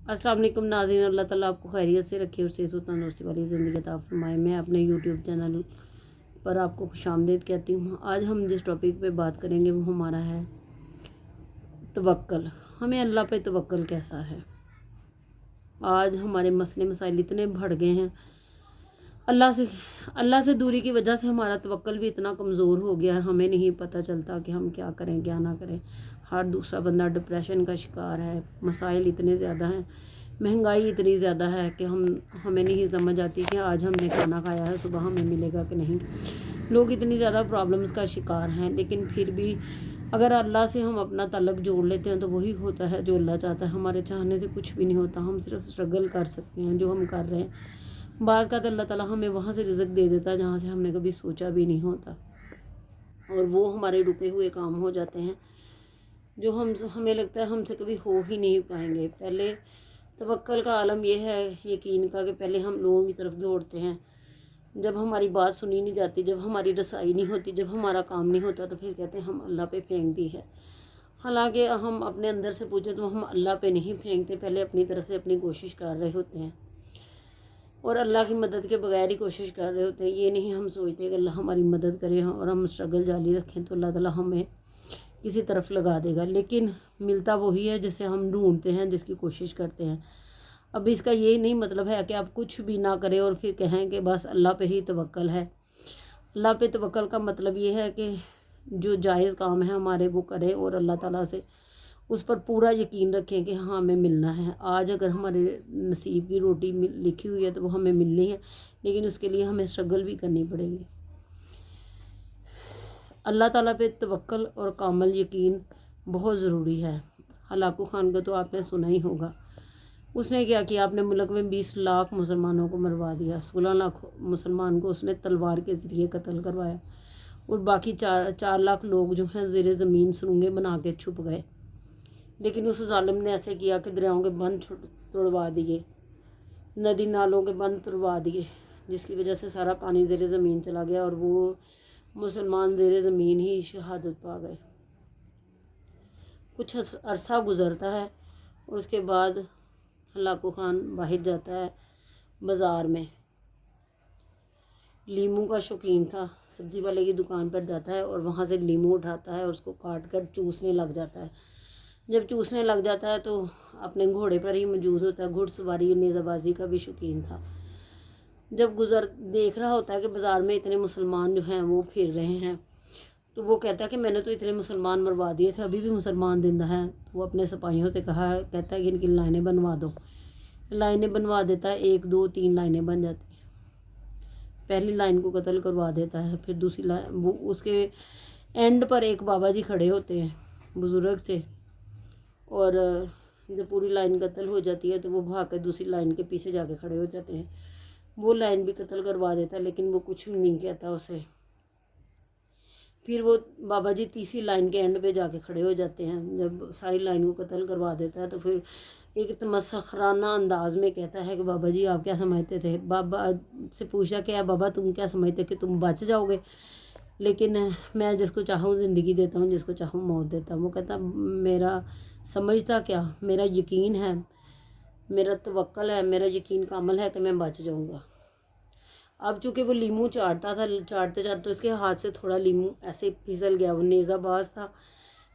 अस्सलाम वालेकुम नाज़रीन, अल्लाह ताला आपको खैरियत से रखे और सेहत और तंदुरुस्ती वाली ज़िंदगी अता फरमाए। मैं अपने यूट्यूब चैनल पर आपको खुशामदीद कहती हूँ। आज हम जिस टॉपिक पे बात करेंगे वो हमारा है तवक्ल। हमें अल्लाह पे तवक्ल कैसा है। आज हमारे मसले मसाइल इतने बढ़ गए हैं, अल्लाह से दूरी की वजह से हमारा तवक्ल भी इतना कमज़ोर हो गया है, हमें नहीं पता चलता कि हम क्या करें क्या ना करें। हर दूसरा बंदा डिप्रेशन का शिकार है, मसाइल इतने ज़्यादा हैं, महंगाई इतनी ज़्यादा है कि हमें नहीं समझ आती कि आज हमने खाना खाया है सुबह हमें मिलेगा कि नहीं। लोग इतनी ज़्यादा प्रॉब्लम्स का शिकार हैं, लेकिन फिर भी अगर अल्लाह से हम अपना ताल्लुक़ जोड़ लेते हैं तो वही होता है जो अल्लाह चाहता है। हमारे चाहने से कुछ भी नहीं होता, हम सिर्फ स्ट्रगल कर सकते हैं जो हम कर रहे हैं। बाज़ का तो अल्लाह ताला हमें वहाँ से रिज़्क़ दे देता है जहाँ से हमने कभी सोचा भी नहीं होता, और वो हमारे रुके हुए काम हो जाते हैं जो हमें लगता है हमसे कभी हो ही नहीं पाएंगे। पहले तवक्ल का आलम यह है यकीन का कि पहले हम लोगों की तरफ दौड़ते हैं। जब हमारी बात सुनी नहीं जाती, जब हमारी रसाई नहीं होती, जब हमारा काम नहीं होता, तो फिर कहते हैं हम अल्लाह पे फेंक दी है। हालांकि हम अपने अंदर से पूछे तो हम अल्लाह पे नहीं फेंकते, पहले अपनी तरफ से अपनी कोशिश कर रहे होते हैं और अल्लाह की मदद के बगैर ही कोशिश कर रहे होते हैं। ये नहीं हम सोचते कि अल्लाह हमारी मदद करे और हम स्ट्रगल जारी रखें तो अल्लाह ताला हमें किसी तरफ लगा देगा, लेकिन मिलता वही है जिसे हम ढूंढते हैं, जिसकी कोशिश करते हैं। अब इसका ये नहीं मतलब है कि आप कुछ भी ना करें और फिर कहें कि बस अल्लाह पे ही तवक्ल है। अल्लाह पे तवक्ल का मतलब ये है कि जो जायज़ काम है हमारे वो करें और अल्लाह ताला से उस पर पूरा यकीन रखें कि हाँ हमें मिलना है। आज अगर हमारे नसीब की रोटी लिखी हुई है तो वो हमें मिलनी है, लेकिन उसके लिए हमें स्ट्रगल भी करनी पड़ेगी। अल्लाह ताला पे तवक्ल और कामल यकीन बहुत ज़रूरी है। हलाकू खान का तो आपने सुना ही होगा। उसने क्या किया, अपने मुल्क में 20 लाख मुसलमानों को मरवा दिया। 16 लाख मुसलमान को उसने तलवार के ज़रिए कत्ल करवाया और बाकी 4 लाख लोग जो हैं ज़ेरे ज़मीन सुरंगें बना के छुप गए। लेकिन उस जालिम ने ऐसे किया कि दरियाओं के बंद तोड़वा दिए, नदी नालों के बंद तोड़वा दिए, जिसकी वजह से सारा पानी ज़ेरे ज़मीन चला गया और वो मुसलमान ज़ेरे ज़मीन ही शहादत पा गए। कुछ अरसा गुज़रता है और उसके बाद हलाकू खान बाहर जाता है बाज़ार में। लीमू का शौकीन था, सब्ज़ी वाले की दुकान पर जाता है और वहाँ से लीमू उठाता है और उसको काट कर चूसने लग जाता है। जब चूसने लग जाता है तो अपने घोड़े पर ही मौजूद होता है। घुड़सवारी और नेज़ाबाजी का भी शौकीन था। जब देख रहा होता है कि बाज़ार में इतने मुसलमान जो हैं वो फिर रहे हैं, तो वो कहता है कि मैंने तो इतने मुसलमान मरवा दिए थे, अभी भी मुसलमान जिंदा हैं। तो वो अपने सिपाहियों से कहता है कि इनकी लाइनें बनवा दो। लाइनें बनवा देता है, 1 2 3 लाइनें बन जाती हैं। पहली लाइन को कत्ल करवा देता है, फिर दूसरी लाइन, वो उसके एंड पर एक बाबा जी खड़े होते हैं, बुज़ुर्ग थे, और जब पूरी लाइन कत्ल हो जाती है तो वो भाग कर दूसरी लाइन के पीछे जाके खड़े हो जाते हैं। वो लाइन भी कत्ल करवा देता है, लेकिन वो कुछ भी नहीं कहता उसे। फिर वो बाबा जी तीसरी लाइन के एंड पे जाके खड़े हो जाते हैं। जब सारी लाइन को कत्ल करवा देता है तो फिर एक तमस्खराना अंदाज में कहता है कि बाबा जी आप क्या समझते थे। बाबा से पूछा क्या बाबा तुम क्या समझते कि तुम बच जाओगे, लेकिन मैं जिसको चाहूँ ज़िंदगी देता हूँ, जिसको चाहूँ मौत देता हूँ। वो कहता मेरा समझता क्या, मेरा यकीन है, मेरा तवक्ल है, मेरा यकीन कामल है कि मैं बच जाऊँगा। अब चूँकि वो लीमू चाटता था, चाटते चाटते तो उसके हाथ से थोड़ा लीमू ऐसे फिसल गया। वो नेज़ाबाज था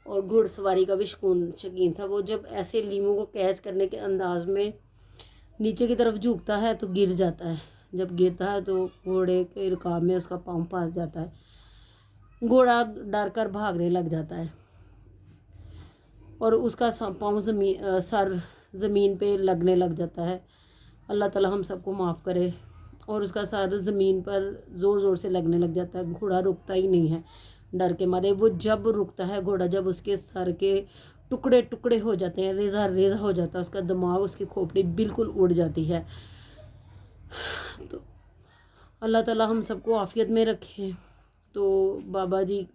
और घुड़सवारी का भी शौकीन था। वो जब ऐसे लीमू को कैच करने के अंदाज में नीचे की तरफ झुकता है तो गिर जाता है। जब गिरता है तो घोड़े के रकाब में उसका पाँव फंस जाता है। घोड़ा डर कर भागने लग जाता है और उसका पाँव सर ज़मीन पे लगने लग जाता है। अल्लाह ताला हम सबको माफ़ करे। और उसका सर ज़मीन पर ज़ोर ज़ोर से लगने लग जाता है। घोड़ा रुकता ही नहीं है डर के मारे। वो जब रुकता है घोड़ा, जब उसके सर के टुकड़े टुकड़े हो जाते हैं, रेज़ा रेज़ा हो जाता है, उसका दिमाग, उसकी खोपड़ी बिल्कुल उड़ जाती है। तो अल्लाह ताला हम सबको आफ़ियत में रखे। तो बाबा जी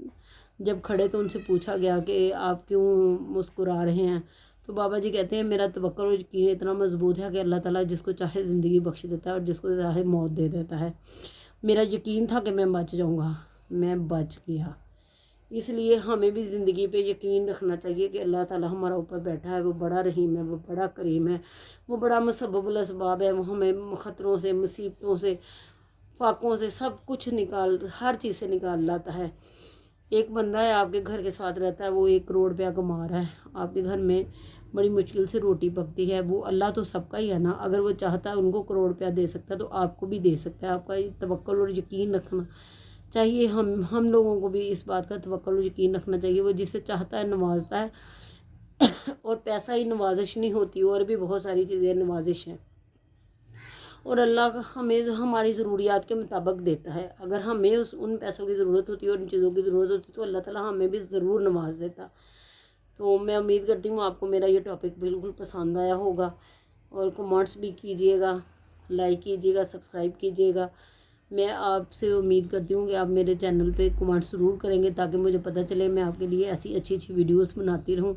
जब खड़े तो उनसे पूछा गया कि आप क्यों मुस्कुरा रहे हैं। तो बाबा जी कहते हैं मेरा तवक्कुल और यकीन इतना मजबूत है कि अल्लाह ताला जिसको चाहे ज़िंदगी बख्श देता है और जिसको चाहे मौत दे देता है। मेरा यकीन था कि मैं बच जाऊंगा, मैं बच गया। इसलिए हमें भी ज़िंदगी पे यकीन रखना चाहिए कि अल्लाह ताला हमारा ऊपर बैठा है, वो बड़ा रहीम है, वो बड़ा करीम है, वो बड़ा मुसब्बिबुल असबाब है। वो हमें ख़तरों से, मुसीबतों से, फाकों से सब कुछ हर चीज़ से निकाल लाता है। एक बंदा है आपके घर के साथ रहता है, वो 1 करोड़ रुपया कमा रहा है, आपके घर में बड़ी मुश्किल से रोटी पकती है। वो अल्लाह तो सबका ही है ना, अगर वो चाहता है उनको करोड़ रुपया दे सकता है तो आपको भी दे सकता है। आपका तवक्कुल और यकीन रखना चाहिए। हम लोगों को भी इस बात का तवक्कुल और यकीन रखना चाहिए। वो जिसे चाहता है नवाजता है और पैसा ही नवाजिश नहीं होती, और भी बहुत सारी चीज़ें नवाजिश हैं। और अल्लाह हमें हमारी ज़रूरियात के मुताबिक देता है। अगर हमें उन पैसों की ज़रूरत होती है और उन चीज़ों की ज़रूरत होती है तो अल्लाह ताला हमें भी ज़रूर नवाज देता। तो मैं उम्मीद करती हूँ आपको मेरा ये टॉपिक बिल्कुल पसंद आया होगा, और कमेंट्स भी कीजिएगा, लाइक कीजिएगा, सब्सक्राइब कीजिएगा। मैं आपसे उम्मीद करती हूँ कि आप मेरे चैनल पे कमेंट्स ज़रूर करेंगे ताकि मुझे पता चले, मैं आपके लिए ऐसी अच्छी अच्छी वीडियोस बनाती रहूँ।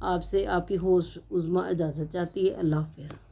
आपसे आपकी होस्ट उज़्मा इजाज़त चाहती है। अल्लाह हाफ़िज़।